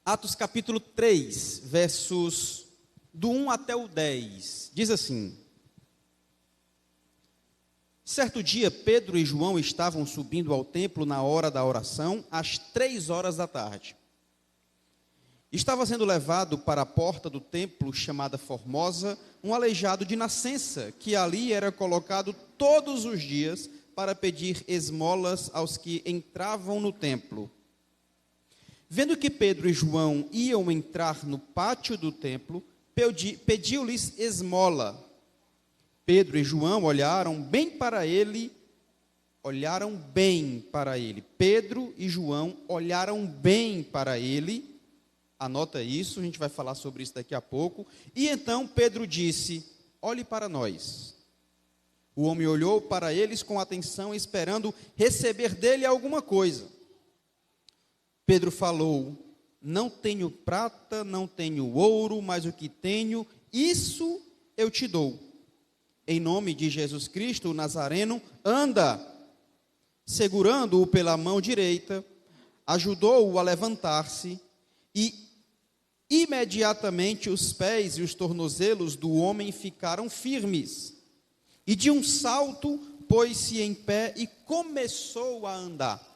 Atos capítulo 3, versos do 1 até o 10, diz assim: Certo dia, Pedro e João estavam subindo ao templo na hora da oração, às 3 horas da tarde. Estava sendo levado para a porta do templo, chamada Formosa, um aleijado de nascença, que ali era colocado todos os dias para pedir esmolas aos que entravam no templo. Vendo que Pedro e João iam entrar no pátio do templo, pediu-lhes esmola. Pedro e João olharam bem para ele. Pedro e João olharam bem para ele. Anota isso, a gente vai falar sobre isso daqui a pouco. E então Pedro disse: olhe para nós. O homem olhou para eles com atenção, esperando receber dele alguma coisa. Pedro falou: não tenho prata, não tenho ouro, mas o que tenho, isso eu te dou. Em nome de Jesus Cristo, o Nazareno, anda. Segurando-o pela mão direita, ajudou-o a levantar-se, e imediatamente os pés e os tornozelos do homem ficaram firmes. E de um salto, pôs-se em pé e começou a andar.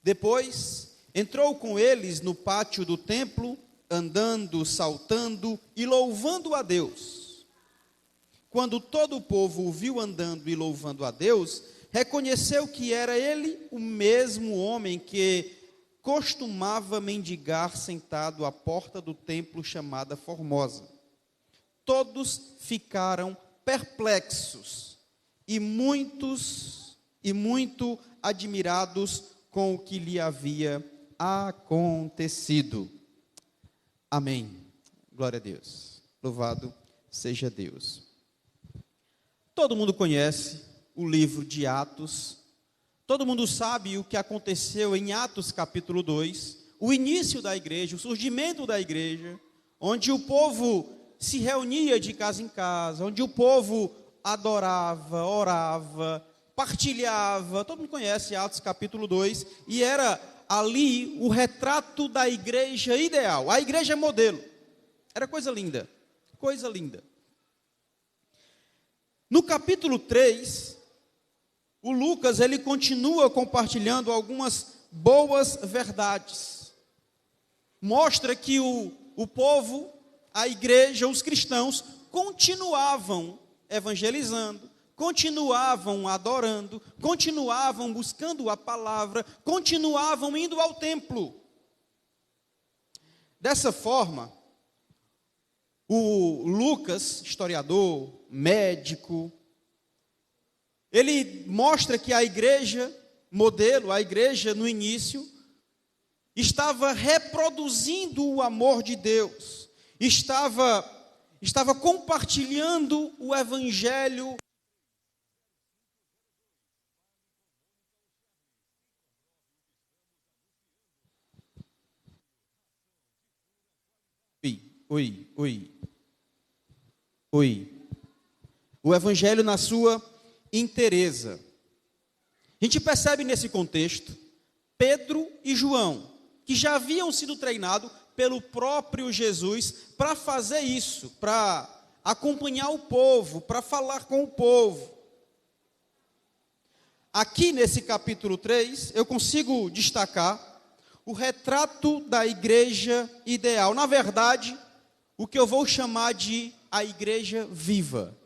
Depois, entrou com eles no pátio do templo, andando, saltando e louvando a Deus. Quando todo o povo o viu andando e louvando a Deus, reconheceu que era ele o mesmo homem que costumava mendigar sentado à porta do templo chamada Formosa. Todos ficaram perplexos e muito admirados com o que lhe havia acontecido. Amém. Glória a Deus. Louvado seja Deus. Todo mundo conhece o livro de Atos. Todo mundo sabe o que aconteceu em Atos capítulo 2, o início da igreja, o surgimento da igreja, onde o povo se reunia de casa em casa, onde o povo adorava, orava, partilhava. Todo mundo conhece Atos capítulo 2, e era ali o retrato da igreja ideal, a igreja modelo. Era coisa linda, coisa linda. No capítulo 3, o Lucas, ele continua compartilhando algumas boas verdades. Mostra que o povo, a igreja, os cristãos, continuavam evangelizando, continuavam adorando, continuavam buscando a palavra, continuavam indo ao templo. Dessa forma, o Lucas, historiador, médico, ele mostra que a igreja modelo, a igreja no início, estava reproduzindo o amor de Deus, estava compartilhando o evangelho. Oi. O evangelho na sua inteireza. A gente percebe nesse contexto Pedro e João, que já haviam sido treinados pelo próprio Jesus para fazer isso, para acompanhar o povo, para falar com o povo. Aqui nesse capítulo 3, eu consigo destacar o retrato da igreja ideal. Na verdade, o que eu vou chamar de a igreja viva.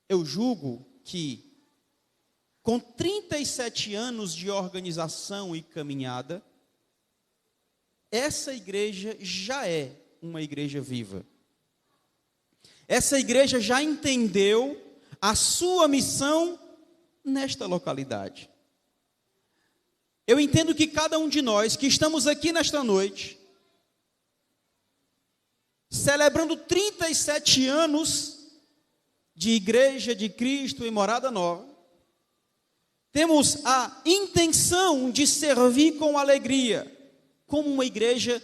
Eu julgo que, com 37 anos de organização e caminhada, essa igreja já é uma igreja viva. Essa igreja já entendeu a sua missão nesta localidade. Eu entendo que cada um de nós que estamos aqui nesta noite, celebrando 37 anos de Igreja de Cristo em Morada Nova, temos a intenção de servir com alegria, como uma igreja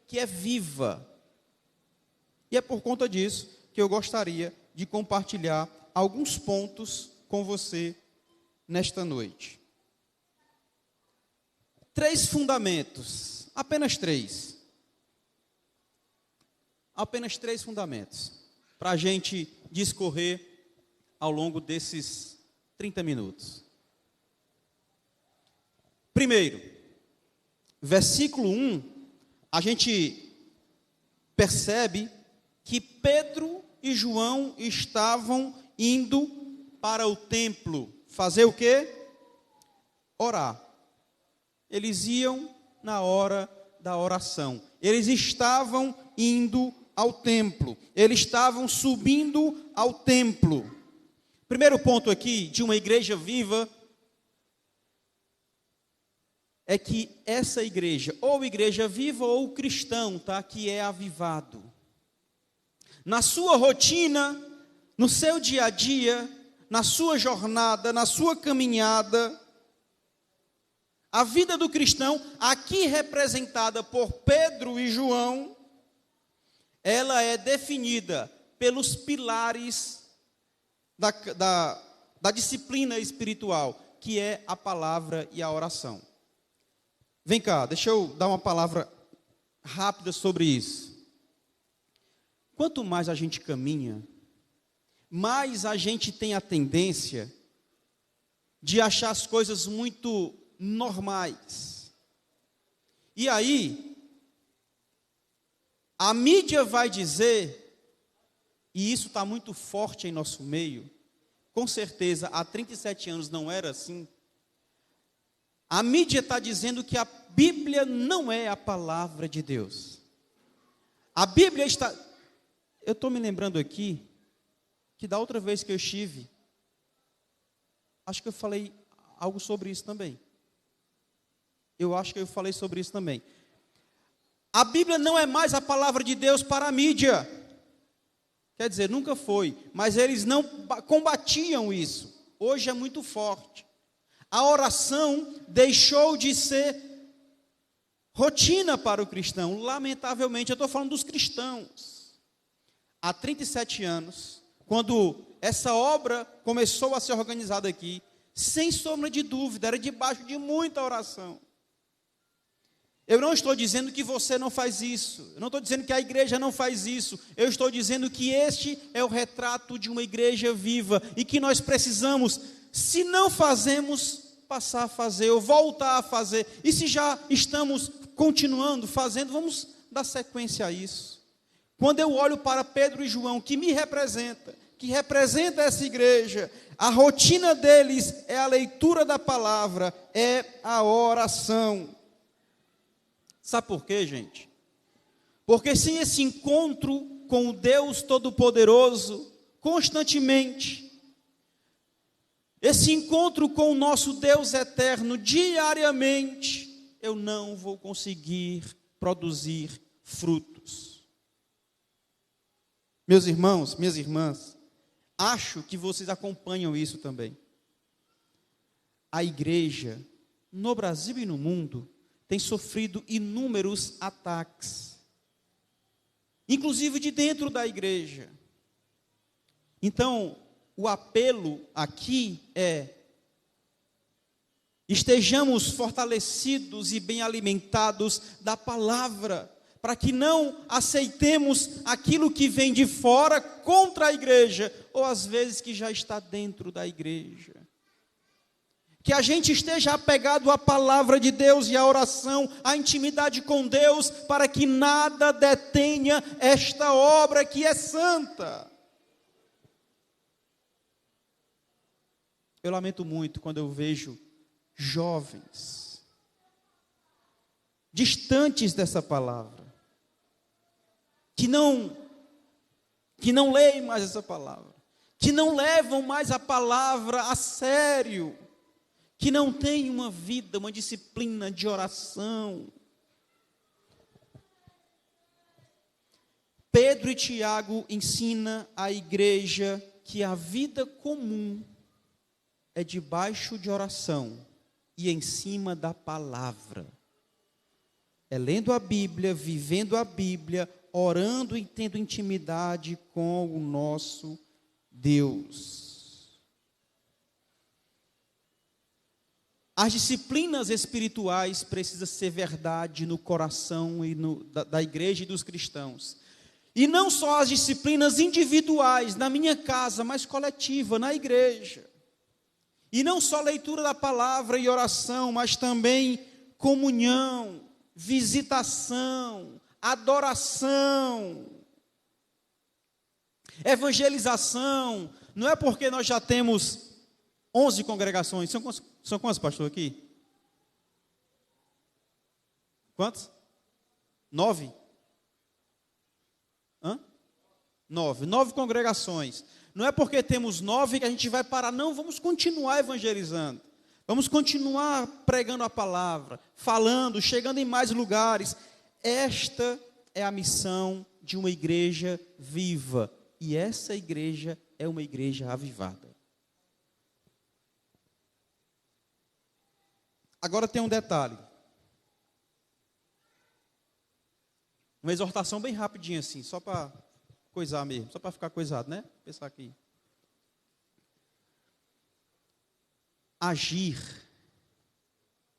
que é viva. E é por conta disso que eu gostaria de compartilhar alguns pontos com você nesta noite. 3 fundamentos, apenas 3. Apenas 3 fundamentos, para a gente discorrer ao longo desses 30 minutos. Primeiro, versículo 1, a gente percebe que Pedro e João estavam indo para o templo. Fazer o quê? Orar. Eles iam na hora da oração. Eles estavam indo ao templo. Eles estavam subindo ao templo. Primeiro ponto aqui de uma igreja viva é que essa igreja, ou igreja viva ou cristão, tá, que é avivado, na sua rotina, no seu dia a dia, na sua jornada, na sua caminhada, a vida do cristão, aqui representada por Pedro e João, ela é definida pelos pilares da disciplina espiritual, que é a palavra e a oração. Vem cá, deixa eu dar uma palavra rápida sobre isso. Quanto mais a gente caminha, mais a gente tem a tendência de achar as coisas muito normais. E aí, a mídia vai dizer, e isso está muito forte em nosso meio, com certeza há 37 anos não era assim. A mídia está dizendo que a Bíblia não é a palavra de Deus. A Bíblia está... Eu estou me lembrando aqui, que da outra vez que eu estive, acho que eu falei algo sobre isso também. Eu acho que eu falei sobre isso também. A Bíblia não é mais a palavra de Deus para a mídia. Quer dizer, nunca foi, mas eles não combatiam isso. Hoje é muito forte. A oração deixou de ser rotina para o cristão. Lamentavelmente, eu estou falando dos cristãos. Há 37 anos, quando essa obra começou a ser organizada aqui, sem sombra de dúvida, era debaixo de muita oração. Eu não estou dizendo que você não faz isso, eu não estou dizendo que a igreja não faz isso, eu estou dizendo que este é o retrato de uma igreja viva, e que nós precisamos, se não fazemos, passar a fazer, ou voltar a fazer, e se já estamos continuando fazendo, vamos dar sequência a isso. Quando eu olho para Pedro e João, que me representa, que representa essa igreja, a rotina deles é a leitura da palavra, é a oração. Sabe por quê, gente? Porque sem esse encontro com o Deus Todo-Poderoso, constantemente, esse encontro com o nosso Deus eterno, diariamente, eu não vou conseguir produzir frutos. Meus irmãos, minhas irmãs, acho que vocês acompanham isso também. A igreja, no Brasil e no mundo, tem sofrido inúmeros ataques, inclusive de dentro da igreja. Então, o apelo aqui é: estejamos fortalecidos e bem alimentados da palavra, para que não aceitemos aquilo que vem de fora contra a igreja, ou às vezes que já está dentro da igreja. Que a gente esteja apegado à palavra de Deus e à oração, à intimidade com Deus, para que nada detenha esta obra que é santa. Eu lamento muito quando eu vejo jovens distantes dessa palavra, que não leem mais essa palavra, que não levam mais a palavra a sério, que não têm uma vida, uma disciplina de oração. Pedro e Tiago ensinam à igreja que a vida comum é debaixo de oração e em cima da palavra. É lendo a Bíblia, vivendo a Bíblia, orando e tendo intimidade com o nosso Deus. As disciplinas espirituais precisam ser verdade no coração da igreja e dos cristãos. E não só as disciplinas individuais, na minha casa, mas coletiva, na igreja. E não só leitura da palavra e oração, mas também comunhão, visitação, adoração, evangelização. Não é porque nós já temos 11 congregações. São quantos, pastor, aqui? Quantos? 9? 9 congregações. Não é porque temos 9 que a gente vai parar. Não, vamos continuar evangelizando. Vamos continuar pregando a palavra, falando, chegando em mais lugares. Esta é a missão de uma igreja viva. E essa igreja é uma igreja avivada. Agora tem um detalhe. Uma exortação bem rapidinha assim, só para coisar mesmo, só para ficar coisado, né? Pensar aqui. Agir,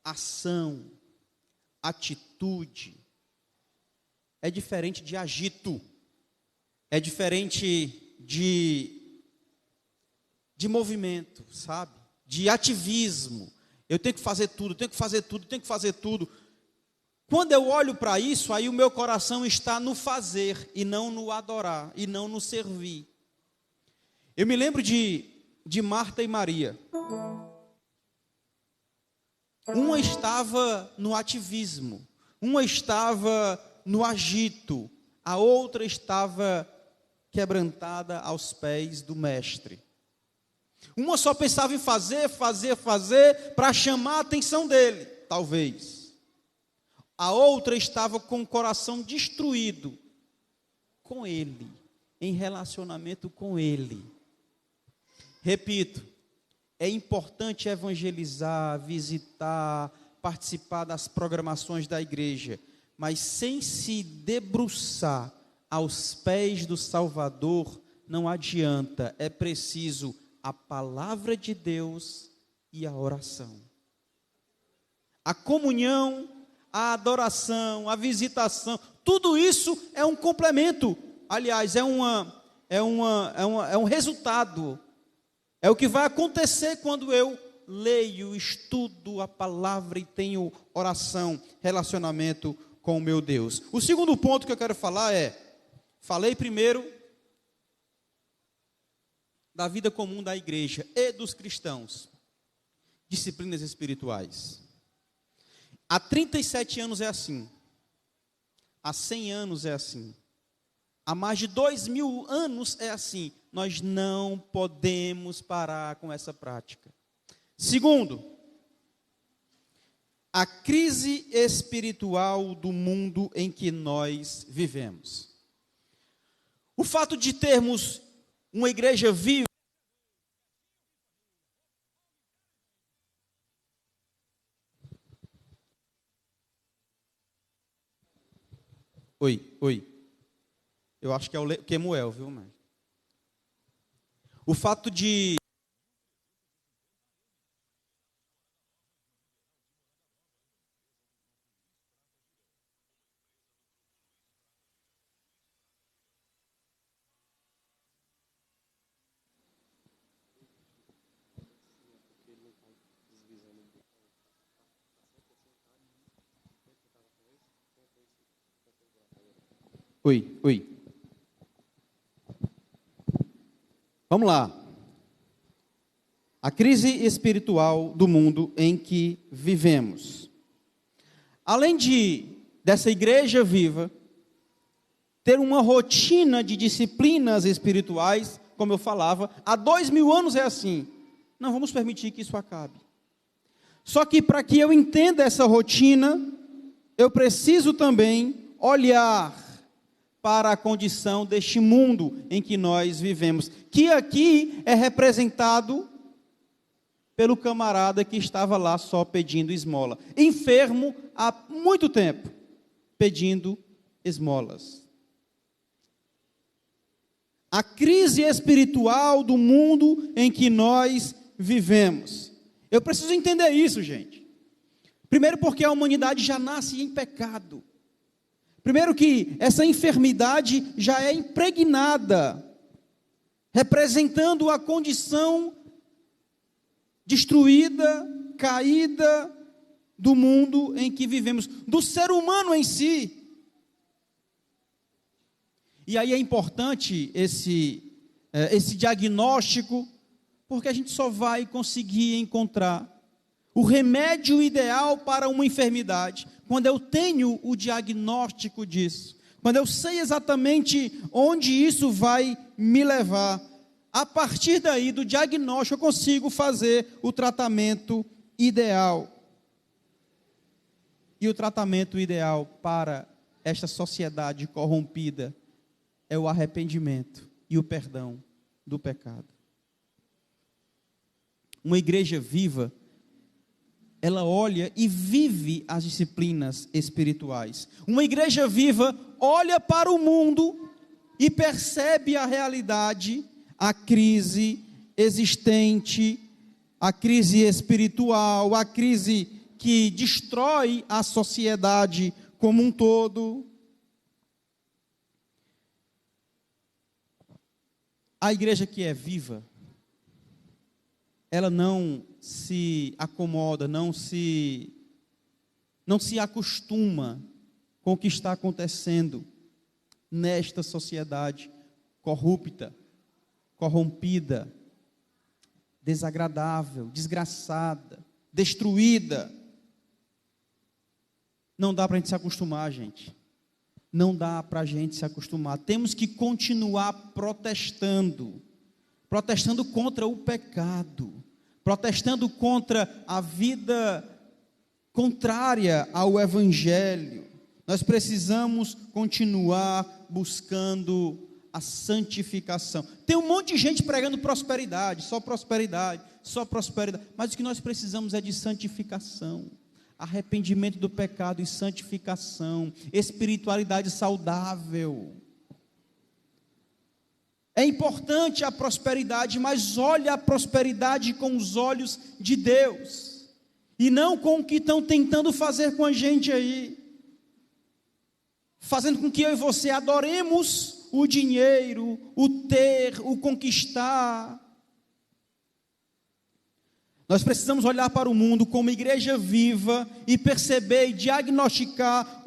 ação, atitude, é diferente de agito, é diferente de movimento, sabe? De ativismo. Eu tenho que fazer tudo, tenho que fazer tudo, tenho que fazer tudo. Quando eu olho para isso, aí o meu coração está no fazer e não no adorar, e não no servir. Eu me lembro de Marta e Maria. Uma estava no ativismo, uma estava no agito, a outra estava quebrantada aos pés do mestre. Uma só pensava em fazer para chamar a atenção dele, talvez. A outra estava com o coração destruído com ele, em relacionamento com ele. Repito, é importante evangelizar, visitar, participar das programações da igreja, mas sem se debruçar aos pés do Salvador, não adianta, é preciso a palavra de Deus e a oração. A comunhão, a adoração, a visitação, tudo isso é um complemento. Aliás, é um resultado. É o que vai acontecer quando eu leio, estudo a palavra e tenho oração, relacionamento com o meu Deus. O segundo ponto que eu quero falar falei primeiro da vida comum da igreja e dos cristãos. Disciplinas espirituais. Há 37 anos é assim. Há 100 anos é assim. Há mais de 2000 anos é assim. Nós não podemos parar com essa prática. Segundo, a crise espiritual do mundo em que nós vivemos. O fato de termos uma igreja viva. Oi. Eu acho que é o Kemuel, viu, mãe? O fato de Oi. Vamos lá. A crise espiritual do mundo em que vivemos. Além dessa igreja viva ter uma rotina de disciplinas espirituais, como eu falava, há 2000 anos é assim. Não vamos permitir que isso acabe. Só que para que eu entenda essa rotina, eu preciso também olhar para a condição deste mundo em que nós vivemos, que aqui é representado pelo camarada que estava lá só pedindo esmola, enfermo há muito tempo, pedindo esmolas. A crise espiritual do mundo em que nós vivemos. Eu preciso entender isso, gente. Primeiro, porque a humanidade já nasce em pecado. Primeiro, que essa enfermidade já é impregnada, representando a condição destruída, caída do mundo em que vivemos, do ser humano em si. E aí é importante esse diagnóstico, porque a gente só vai conseguir encontrar o remédio ideal para uma enfermidade quando eu tenho o diagnóstico disso, quando eu sei exatamente onde isso vai me levar. A partir daí, do diagnóstico, eu consigo fazer o tratamento ideal. E o tratamento ideal para esta sociedade corrompida é o arrependimento e o perdão do pecado. Uma igreja viva, ela olha e vive as disciplinas espirituais. Uma igreja viva olha para o mundo e percebe a realidade, a crise existente, a crise espiritual, a crise que destrói a sociedade como um todo. A igreja que é viva, ela não se acomoda, não se acostuma com o que está acontecendo nesta sociedade corrupta, corrompida, desagradável, desgraçada, destruída. Não dá para a gente se acostumar, gente. Não dá para a gente se acostumar. Temos que continuar protestando contra o pecado, protestando contra a vida contrária ao Evangelho. Nós precisamos continuar buscando a santificação. Tem um monte de gente pregando prosperidade, só prosperidade, mas o que nós precisamos é de santificação, arrependimento do pecado e santificação, espiritualidade saudável. É importante a prosperidade, mas olha a prosperidade com os olhos de Deus, e não com o que estão tentando fazer com a gente aí, fazendo com que eu e você adoremos o dinheiro, o ter, o conquistar. Nós precisamos olhar para o mundo como igreja viva e perceber e diagnosticar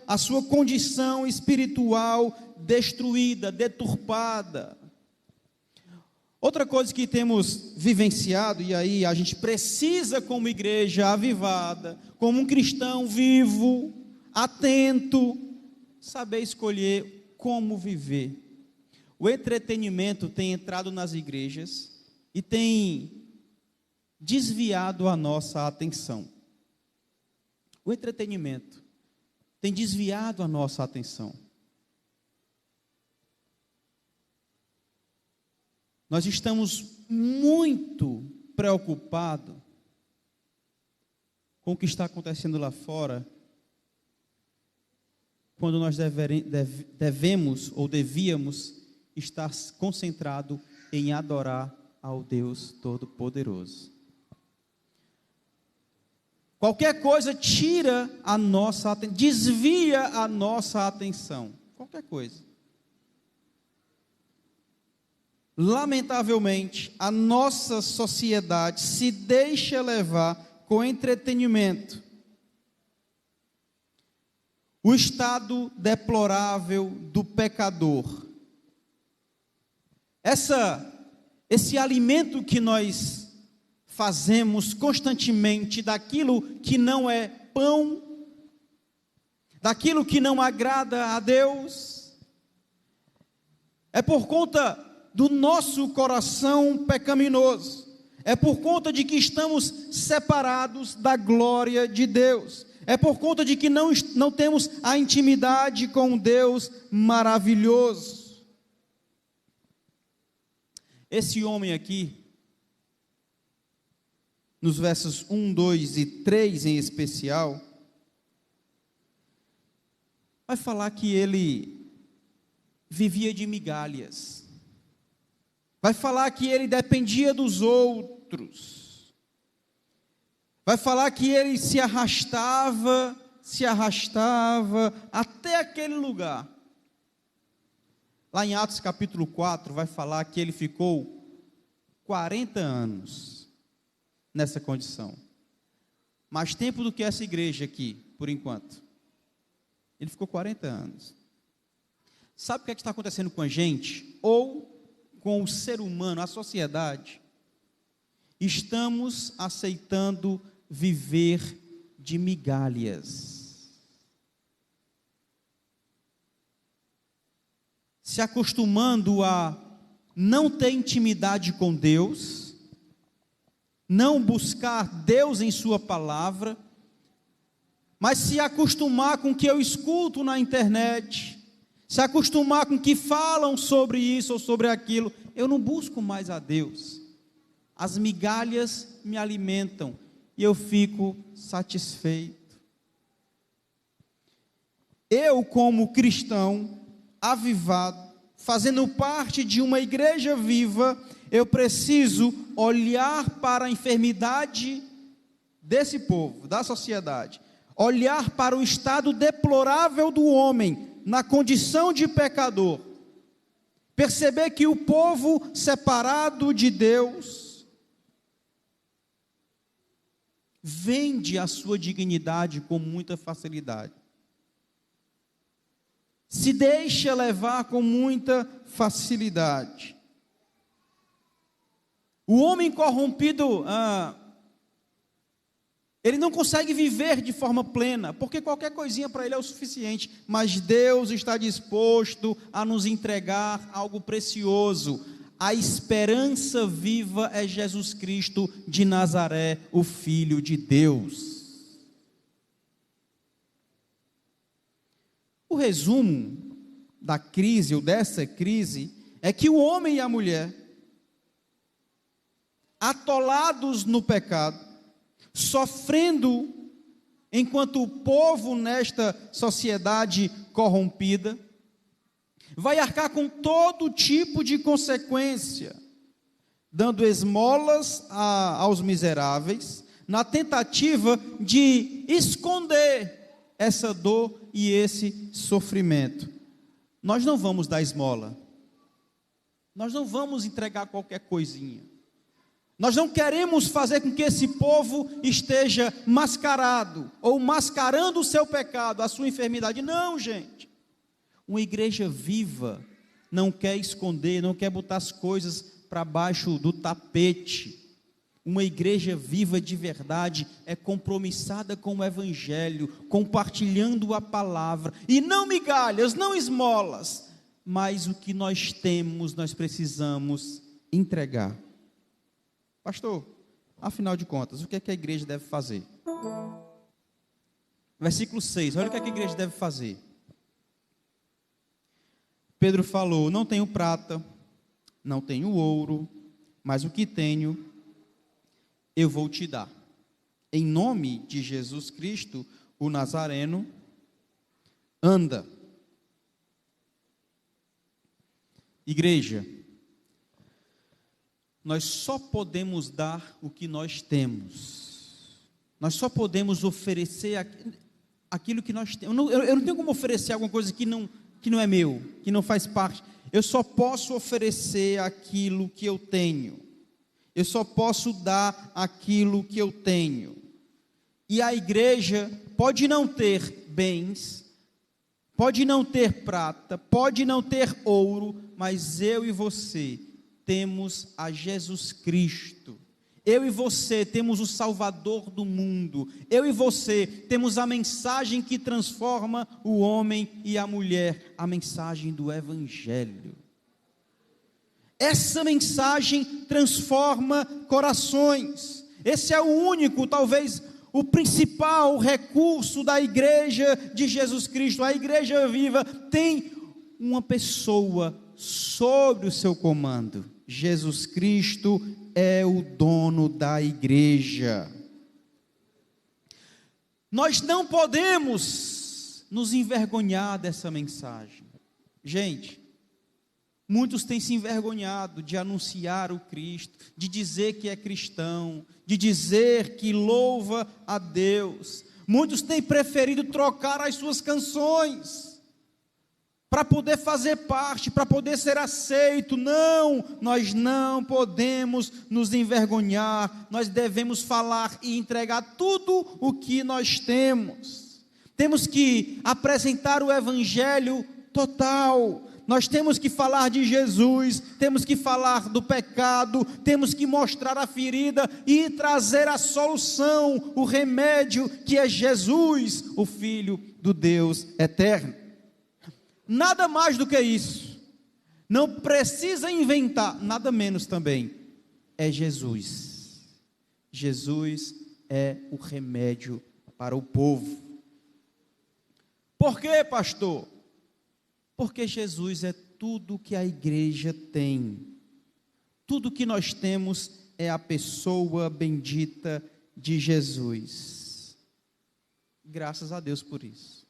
a sua condição espiritual destruída, deturpada. Outra coisa que temos vivenciado, e aí a gente precisa, como igreja avivada, como um cristão vivo, atento, saber escolher como viver. O entretenimento tem entrado nas igrejas e tem desviado a nossa atenção. O entretenimento tem desviado a nossa atenção. Nós estamos muito preocupados com o que está acontecendo lá fora, quando nós devemos ou devíamos estar concentrados em adorar ao Deus Todo-Poderoso. Qualquer coisa tira a nossa atenção, desvia a nossa atenção. Qualquer coisa. Lamentavelmente, a nossa sociedade se deixa levar com entretenimento. O estado deplorável do pecador. Esse alimento que nós fazemos constantemente daquilo que não é pão, daquilo que não agrada a Deus, é por conta do nosso coração pecaminoso, é por conta de que estamos separados da glória de Deus, é por conta de que não temos a intimidade com um Deus maravilhoso. Esse homem aqui, nos versos 1, 2 e 3 em especial, vai falar que ele vivia de migalhas, vai falar que ele dependia dos outros, Vai falar que ele se arrastava até aquele lugar. Lá em Atos capítulo 4, vai falar que ele ficou 40 anos nessa condição. Mais tempo do que essa igreja aqui, por enquanto. Ele ficou 40 anos. Sabe o que está acontecendo com a gente? Ou com o ser humano, a sociedade? Estamos aceitando viver de migalhas. Se acostumando a não ter intimidade com Deus, não buscar Deus em sua palavra, mas se acostumar com o que eu escuto na internet, se acostumar com o que falam sobre isso ou sobre aquilo, eu não busco mais a Deus. As migalhas me alimentam e eu fico satisfeito. Eu, como cristão avivado, fazendo parte de uma igreja viva, eu preciso olhar para a enfermidade desse povo, da sociedade, olhar para o estado deplorável do homem, na condição de pecador, perceber que o povo separado de Deus vende a sua dignidade com muita facilidade, se deixa levar com muita facilidade. O homem corrompido, ele não consegue viver de forma plena, porque qualquer coisinha para ele é o suficiente, mas Deus está disposto a nos entregar algo precioso. A esperança viva é Jesus Cristo de Nazaré, o Filho de Deus. O resumo da crise, ou dessa crise, é que o homem e a mulher, atolados no pecado, sofrendo enquanto o povo nesta sociedade corrompida, vai arcar com todo tipo de consequência, dando esmolas aos miseráveis, na tentativa de esconder essa dor e esse sofrimento. Nós não vamos dar esmola, nós não vamos entregar qualquer coisinha, nós não queremos fazer com que esse povo esteja mascarado, ou mascarando o seu pecado, a sua enfermidade. Não, gente. Uma igreja viva não quer esconder, não quer botar as coisas para baixo do tapete. Uma igreja viva de verdade é compromissada com o evangelho, compartilhando a palavra, e não migalhas, não esmolas, mas o que nós temos, nós precisamos entregar. Pastor, afinal de contas, o que é que a igreja deve fazer? Versículo 6, olha o que é que a igreja deve fazer. Pedro falou: não tenho prata, não tenho ouro, mas o que tenho, eu vou te dar. Em nome de Jesus Cristo, o Nazareno, anda. Igreja, nós só podemos dar o que nós temos. Nós só podemos oferecer aquilo que nós temos. Eu não tenho como oferecer alguma coisa que não é meu, que não faz parte. Eu só posso oferecer aquilo que eu tenho. Eu só posso dar aquilo que eu tenho. E a igreja pode não ter bens, pode não ter prata, pode não ter ouro, mas eu e você temos a Jesus Cristo. Eu e você temos o Salvador do mundo. Eu e você temos a mensagem que transforma o homem e a mulher, a mensagem do Evangelho. Essa mensagem transforma corações. Esse é o único, talvez o principal recurso da igreja de Jesus Cristo. A igreja viva tem uma pessoa sobre o seu comando. Jesus Cristo é o dono da igreja. Nós não podemos nos envergonhar dessa mensagem. Gente, Muitos têm se envergonhado de anunciar o Cristo, de dizer que é cristão, de dizer que louva a Deus. Muitos têm preferido trocar as suas canções para poder fazer parte, para poder ser aceito. Não, nós não podemos nos envergonhar. Nós devemos falar e entregar tudo o que nós temos. Temos que apresentar o evangelho total. Nós temos que falar de Jesus, temos que falar do pecado, temos que mostrar a ferida e trazer a solução, o remédio, que é Jesus, o Filho do Deus eterno. Nada mais do que isso. Não precisa inventar, nada menos também. É Jesus. Jesus é o remédio para o povo. Por quê, pastor? Porque Jesus é tudo que a igreja tem. Tudo que nós temos é a pessoa bendita de Jesus. Graças a Deus por isso.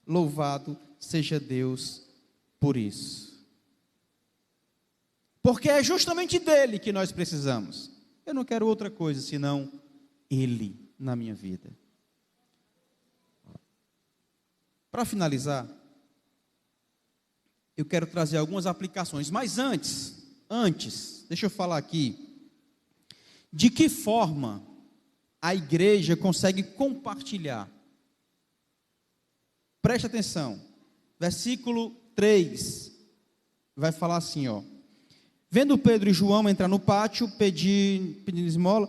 Louvado seja Deus por isso. Porque é justamente dele que nós precisamos. Eu não quero outra coisa senão ele na minha vida. Para finalizar, eu quero trazer algumas aplicações, mas antes, deixa eu falar aqui, de que forma a igreja consegue compartilhar. Preste atenção, versículo 3, vai falar assim, ó: vendo Pedro e João entrar no pátio, pedindo esmola,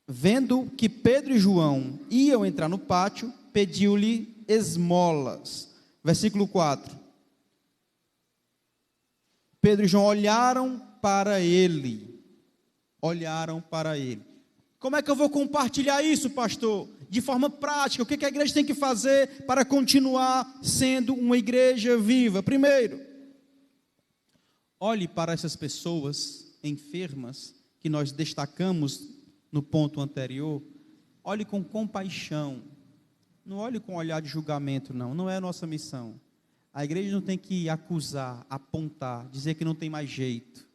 vendo que Pedro e João iam entrar no pátio, pediu-lhe esmolas. Versículo 4. Pedro e João olharam para ele. Olharam para ele. Como é que eu vou compartilhar isso, pastor? De forma prática, o que a igreja tem que fazer para continuar sendo uma igreja viva? Primeiro, olhe para essas pessoas enfermas que nós destacamos no ponto anterior. Olhe com compaixão. Não olhe com olhar de julgamento, não é a nossa missão. A igreja não tem que acusar, apontar, dizer que não tem mais jeito.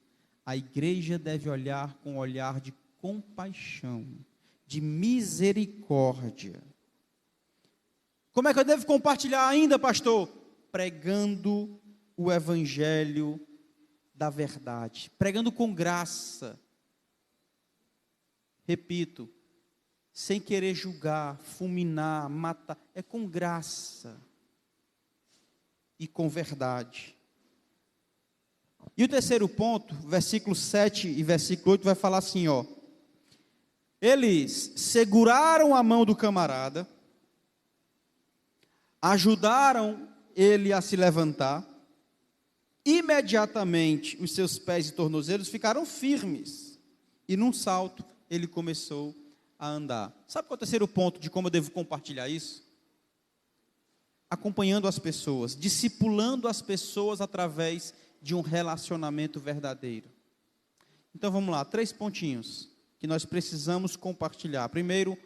A igreja deve olhar com olhar de compaixão, de misericórdia. Como é que eu devo compartilhar ainda, pastor? Pregando o evangelho da verdade, pregando com graça. Repito, sem querer julgar, fulminar, matar, é com graça e com verdade. E o terceiro ponto, versículo 7 e versículo 8, vai falar assim, ó: eles seguraram a mão do camarada, ajudaram ele a se levantar, imediatamente os seus pés e tornozelos ficaram firmes, e num salto ele começou a andar. Sabe qual é o terceiro ponto de como eu devo compartilhar isso? Acompanhando as pessoas, discipulando as pessoas através de um relacionamento verdadeiro. Então vamos lá, 3 pontinhos que nós precisamos compartilhar. Primeiro,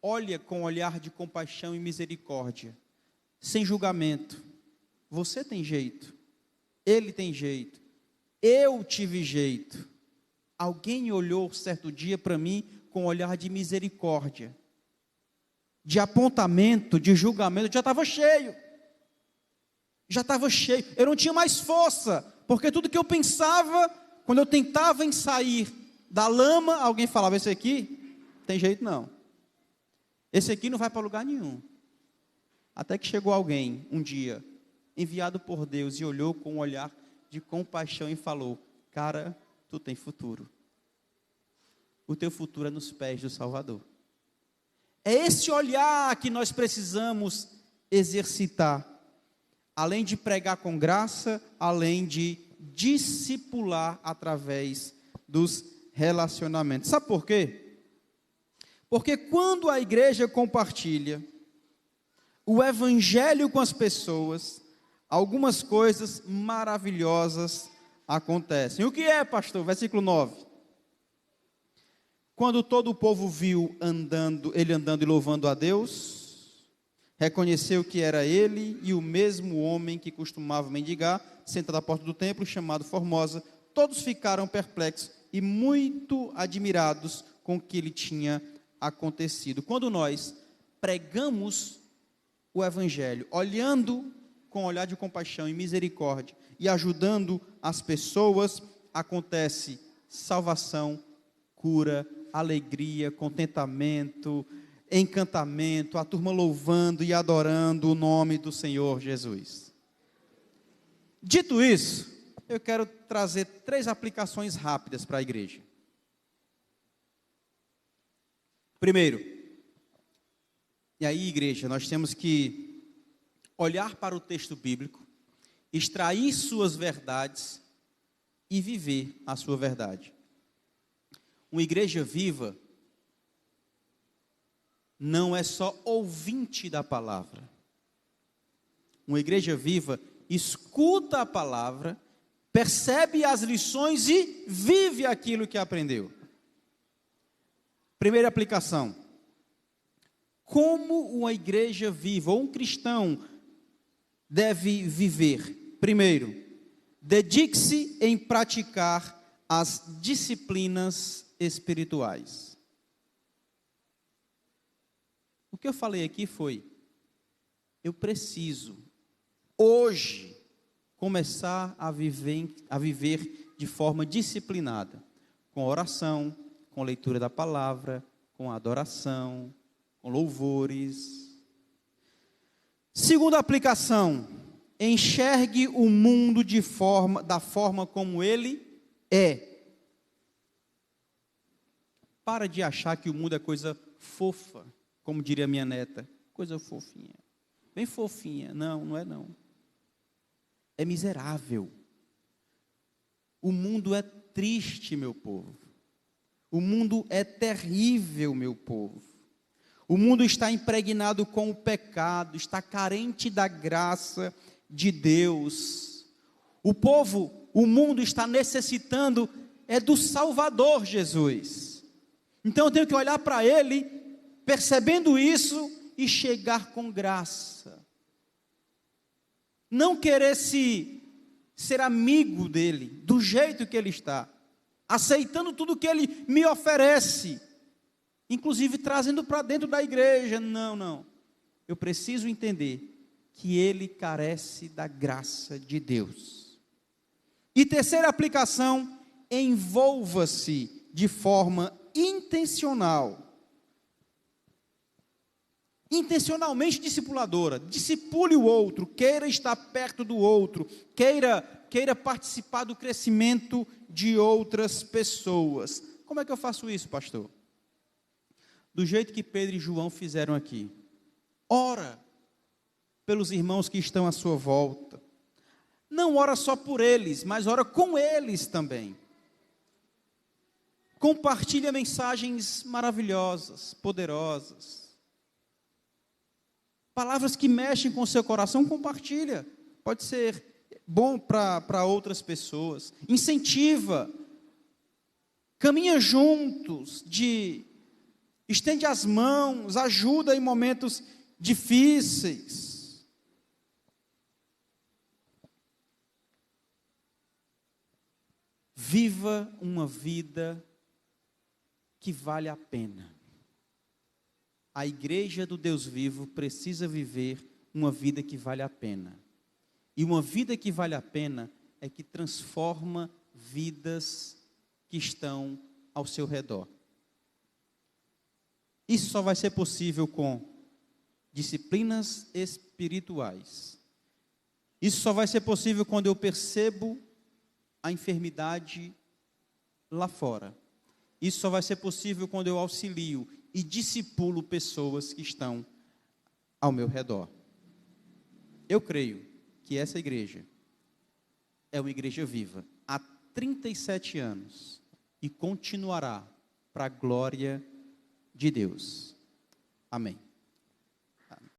olha com olhar de compaixão e misericórdia, sem julgamento. Você tem jeito, ele tem jeito, eu tive jeito. Alguém olhou certo dia para mim com um olhar de misericórdia, de apontamento, de julgamento. Eu já estava cheio, eu não tinha mais força, porque tudo que eu pensava, quando eu tentava em sair da lama, alguém falava: esse aqui, tem jeito não, esse aqui não vai para lugar nenhum. Até que chegou alguém, um dia, enviado por Deus, e olhou com um olhar de compaixão e falou: cara, tu tem futuro. O teu futuro é nos pés do Salvador. É esse olhar que nós precisamos exercitar. Além de pregar com graça, além de discipular através dos relacionamentos. Sabe por quê? Porque quando a igreja compartilha o evangelho com as pessoas, algumas coisas maravilhosas acontecem. O que é, pastor? Versículo 9. Quando todo o povo viu ele andando e louvando a Deus, reconheceu que era ele e o mesmo homem que costumava mendigar sentado à porta do templo, chamado Formosa. Todos ficaram perplexos e muito admirados com o que lhe tinha acontecido. Quando nós pregamos o Evangelho, olhando com olhar de compaixão e misericórdia e ajudando as pessoas, acontece salvação, cura, alegria, contentamento, encantamento, a turma louvando e adorando o nome do Senhor Jesus. Dito isso, eu quero trazer 3 aplicações rápidas para a igreja. Primeiro, e aí, igreja, nós temos que olhar para o texto bíblico, extrair suas verdades e viver a sua verdade. Uma igreja viva não é só ouvinte da palavra. Uma igreja viva escuta a palavra, percebe as lições e vive aquilo que aprendeu. Primeira aplicação: como uma igreja viva, ou um cristão, deve viver? Primeiro, dedique-se em praticar as disciplinas espirituais. O que eu falei aqui foi: eu preciso, hoje, começar a viver de forma disciplinada, com oração, com leitura da palavra, com adoração, com louvores. Segunda aplicação: enxergue o mundo da forma como ele é. Para de achar que o mundo é coisa fofa, como diria minha neta, coisa fofinha, bem fofinha. Não, não é não. É miserável. O mundo é triste, meu povo. O mundo é terrível, meu povo. O mundo está impregnado com o pecado, está carente da graça de Deus. O mundo está necessitando do Salvador Jesus. Então eu tenho que olhar para Ele, percebendo isso, e chegar com graça. Não querer ser amigo dele, do jeito que ele está, aceitando tudo que ele me oferece, inclusive trazendo para dentro da igreja. Não, não. Eu preciso entender que ele carece da graça de Deus. E terceira aplicação: envolva-se de forma intencionalmente discipuladora. Discipule o outro, queira estar perto do outro, queira participar do crescimento de outras pessoas. Como é que eu faço isso, pastor? Do jeito que Pedro e João fizeram aqui. Ora pelos irmãos que estão à sua volta. Não ora só por eles, mas ora com eles também. Compartilha mensagens maravilhosas, poderosas. Palavras que mexem com o seu coração, compartilha. Pode ser bom para outras pessoas. Incentiva. Caminha juntos. Estende as mãos. Ajuda em momentos difíceis. Viva uma vida que vale a pena. A igreja do Deus vivo precisa viver uma vida que vale a pena. E uma vida que vale a pena é que transforma vidas que estão ao seu redor. Isso só vai ser possível com disciplinas espirituais. Isso só vai ser possível quando eu percebo a enfermidade lá fora. Isso só vai ser possível quando eu auxilio e discipulo pessoas que estão ao meu redor. Eu creio que essa igreja é uma igreja viva há 37 anos e continuará para a glória de Deus. Amém.